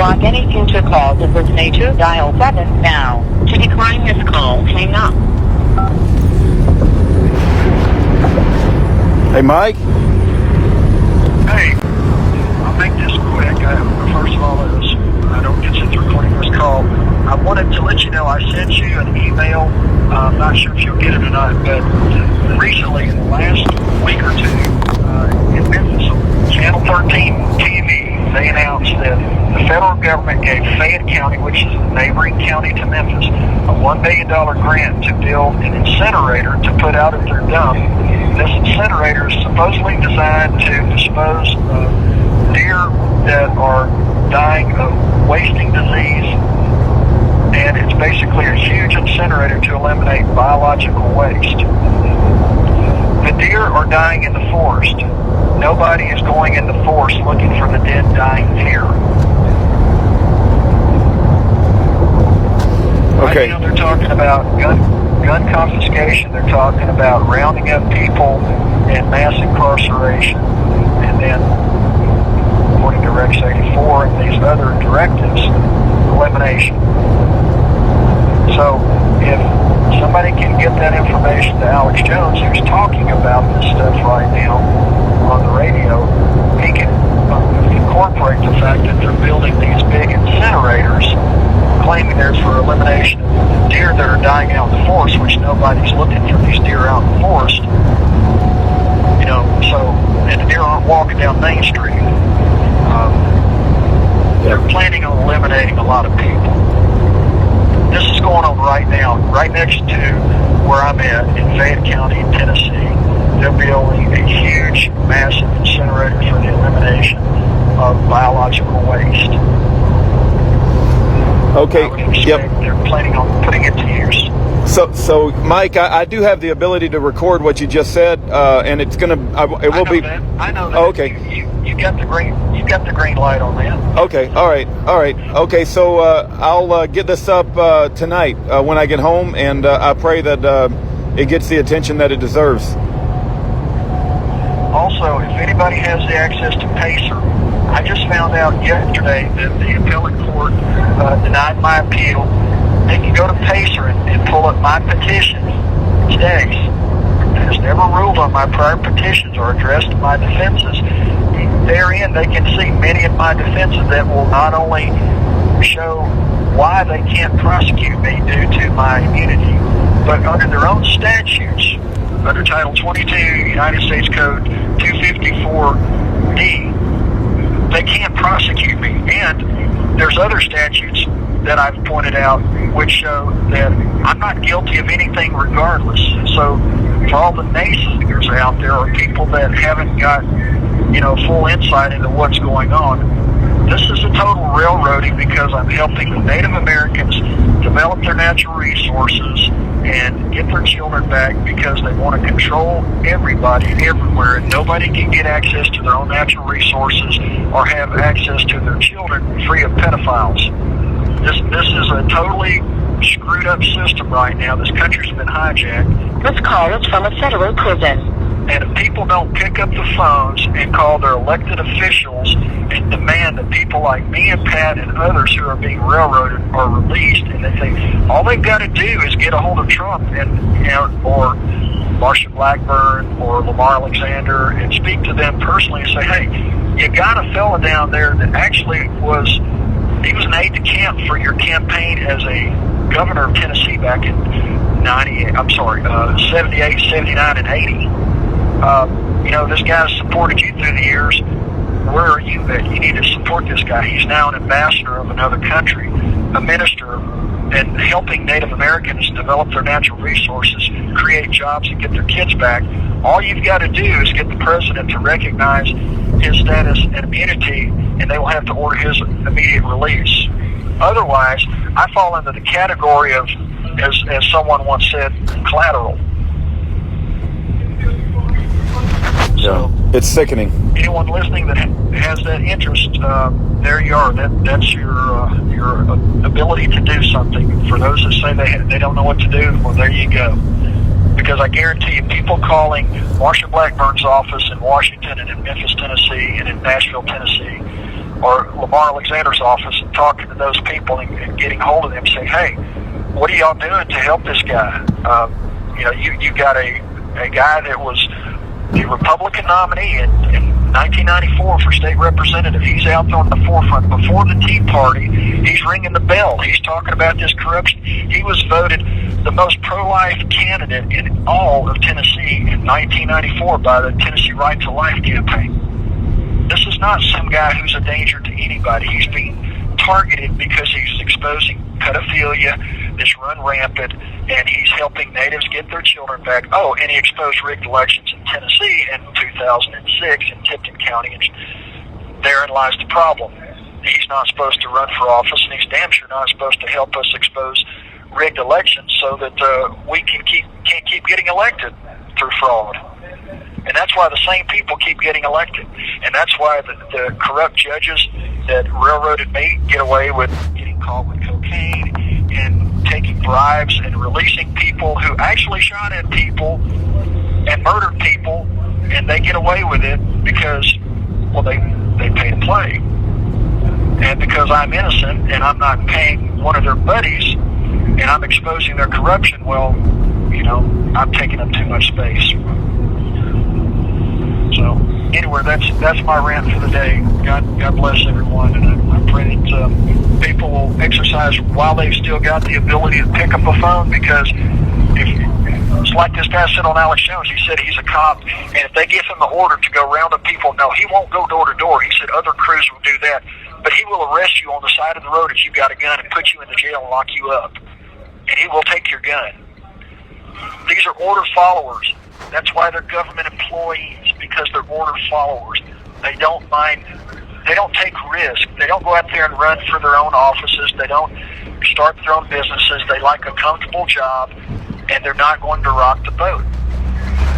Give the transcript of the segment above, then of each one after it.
block any future calls of this nature. Dial 7 now. To decline this call, hang up. Hey, Mike. Hey, I'll make this quick. First of all, I don't get to recording this call. I wanted to let you know I sent you an email. I'm not sure if you'll get it or not, but recently, in the last week or two, in Memphis, on Channel 13 TV, they announced that the federal government gave Fayette County, which is a neighboring county to Memphis, a $1 million grant to build an incinerator to put out at their dump. This incinerator is supposedly designed to dispose of deer that are dying of wasting disease, and it's basically a huge incinerator to eliminate biological waste. The deer are dying in the forest. Nobody is going in the forest looking for the dead, dying deer. Okay. Right now they're talking about gun confiscation. They're talking about rounding up people and mass incarceration. And then, according to Rex 84 and these other directives, elimination. So if somebody can get that information to Alex Jones, who's talking about this stuff right now on the radio, he can incorporate the fact that they're building these big incinerators, claiming there's for elimination of deer that are dying out in the forest, which nobody's looking for these deer out in the forest. You know, so, and the deer aren't walking down Main Street. They're planning on eliminating a lot of people. This is going on right now, right next to where I'm at in Fayette County, Tennessee. They're building a huge, massive incinerator for the elimination of biological waste. Okay. Yep. They're planning on putting it to use. So, Mike, I do have the ability to record what you just said, and it's gonna. It will be. I know that. Oh, okay. You got the green. You got the green light on that. Okay. All right. Okay. So I'll get this up tonight when I get home, and I pray that it gets the attention that it deserves. Also, if anybody has the access to Pacer, I just found out yesterday that the appellate court denied my appeal. They can go to Pacer and pull up my petition today. It has never ruled on my prior petitions or addressed my defenses. Therein, they can see many of my defenses that will not only show why they can't prosecute me due to my immunity, but under their own statutes, under Title 22, United States Code 254D, they can't prosecute me. And there's other statutes that I've pointed out which show that I'm not guilty of anything regardless. So for all the naysayers out there or people that haven't got, full insight into what's going on, this is a total railroading because I'm helping the Native Americans develop their natural resources and get their children back because they want to control everybody everywhere, and nobody can get access to their own natural resources or have access to their children free of pedophiles. This is a totally screwed up system right now. This country's been hijacked. This call is from a federal prison. And if people don't pick up the phones and call their elected officials and demand that people like me and Pat and others who are being railroaded are released, and all they've got to do is get a hold of Trump or Marsha Blackburn or Lamar Alexander and speak to them personally and say, hey, you got a fella down there that actually he was an aide de camp for your campaign as a governor of Tennessee back in 78, 79, and 80. This guy's supported you through the years. Where are you at? You need to support this guy. He's now an ambassador of another country, a minister, and helping Native Americans develop their natural resources, create jobs, and get their kids back. All you've got to do is get the president to recognize his status and immunity, and they will have to order his immediate release. Otherwise, I fall into the category of, as someone once said, collateral. So, it's sickening. Anyone listening that has that interest, there you are. That's your ability to do something. For those that say they don't know what to do, well, there you go. Because I guarantee you, people calling Marsha Blackburn's office in Washington and in Memphis, Tennessee, and in Nashville, Tennessee, or Lamar Alexander's office and talking to those people and getting hold of them, saying, hey, what are y'all doing to help this guy? You got a guy that was the Republican nominee in 1994 for state representative. He's out there on the forefront. Before the Tea Party, he's ringing the bell. He's talking about this corruption. He was voted the most pro-life candidate in all of Tennessee in 1994 by the Tennessee Right to Life campaign. This is not some guy who's a danger to anybody. He's being targeted because he's exposing pedophilia that's run rampant, and he's helping natives get their children back. Oh, and he exposed rigged elections in Tennessee in 2006 in Tipton County, and therein lies the problem. He's not supposed to run for office, and he's damn sure not supposed to help us expose rigged elections so that we can't keep getting elected through fraud. And that's why the same people keep getting elected. And that's why the corrupt judges that railroaded me get away with getting caught with cocaine and taking bribes and releasing people who actually shot at people and murdered people, and they get away with it because, well, they pay to play. And because I'm innocent and I'm not paying one of their buddies and I'm exposing their corruption, well, I'm taking up too much space. So anyway, that's my rant for the day. God bless everyone, and I pray that people will exercise while they've still got the ability to pick up a phone, because it's like this guy said on Alex Jones. He said he's a cop, and if they give him the order to go round up people, no, he won't go door to door. He said other crews will do that, but he will arrest you on the side of the road if you've got a gun and put you in the jail and lock you up, and he will take your gun. These are order followers. That's why they're government employees, because they're order followers. They don't mind. They don't take risk. They don't go out there and run for their own offices. They don't start their own businesses. They like a comfortable job, and they're not going to rock the boat.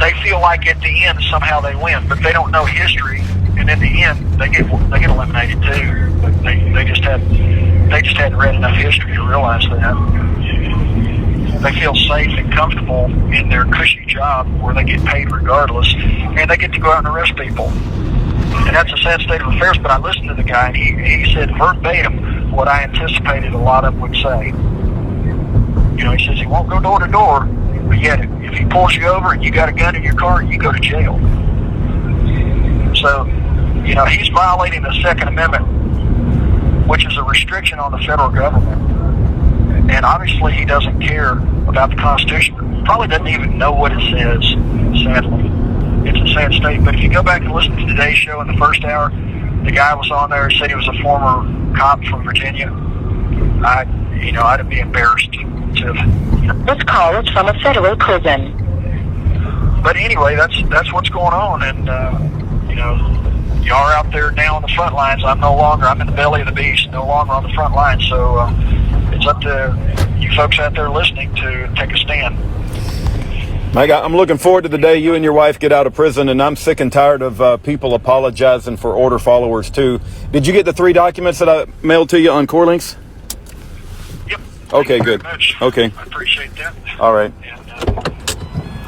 They feel like at the end somehow they win, but they don't know history, and in the end they get eliminated too. But they just hadn't read enough history to realize that. They feel safe and comfortable in their cushy job where they get paid regardless, and they get to go out and arrest people. And that's a sad state of affairs, but I listened to the guy, and he said verbatim what I anticipated a lot of them would say. He says he won't go door to door, but yet if he pulls you over and you got a gun in your car, you go to jail. So, he's violating the Second Amendment, which is a restriction on the federal government. And obviously he doesn't care about the Constitution. Probably doesn't even know what it says, sadly. It's a sad state. But if you go back and listen to today's show in the first hour, the guy was on there, said he was a former cop from Virginia. I'd be embarrassed to... This call is from a federal prison. But anyway, that's what's going on. And, y'all are out there now on the front lines. I'm in the belly of the beast, no longer on the front lines. So it's up to you folks out there listening to take a stand. Mike, I'm looking forward to the day you and your wife get out of prison, and I'm sick and tired of people apologizing for order followers too. Did you get the 3 documents that I mailed to you on Core Links? Yep. Okay, good. Okay. I appreciate that. All right. And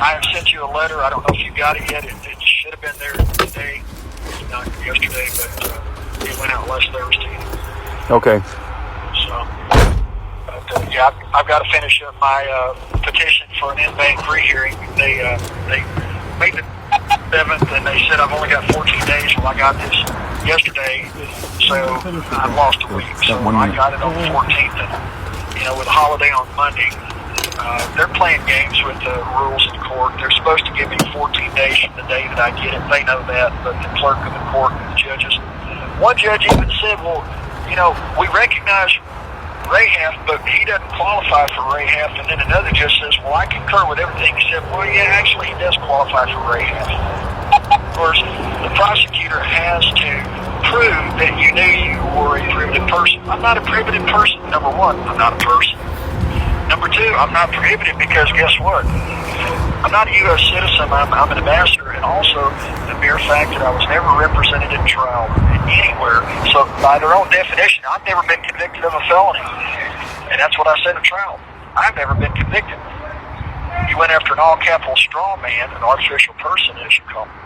I have sent you a letter. I don't know if you got it yet. It should have been there today, not yesterday, but it went out last Thursday. Okay. So, I've got to finish up my petition for an in-bank rehearing. They made the 7th, and they said I've only got 14 days. Well, I got this yesterday, so I've lost a week. So I got it on the 14th, and with a holiday on Monday, they're playing games with the rules of the court. They're supposed to give me 14 days from the day that I get it. They know that, but the clerk of the court and the judges. One judge even said, well, we recognize Rahaf, but he doesn't qualify for Rahaf. And then another judge says, well, I concur with everything. He said, well, yeah, actually he does qualify for Rahaf. Of course, the prosecutor has to prove that you knew you were a prohibited person. I'm not a prohibited person, number one. I'm not a person. Number 2, I'm not prohibited because guess what? I'm not a U.S. citizen. I'm an ambassador, and also the mere fact that I was never represented in trial anywhere. So by their own definition, I've never been convicted of a felony, and that's what I said at trial. I've never been convicted. You went after an all-capital straw man, an artificial person, as you call him.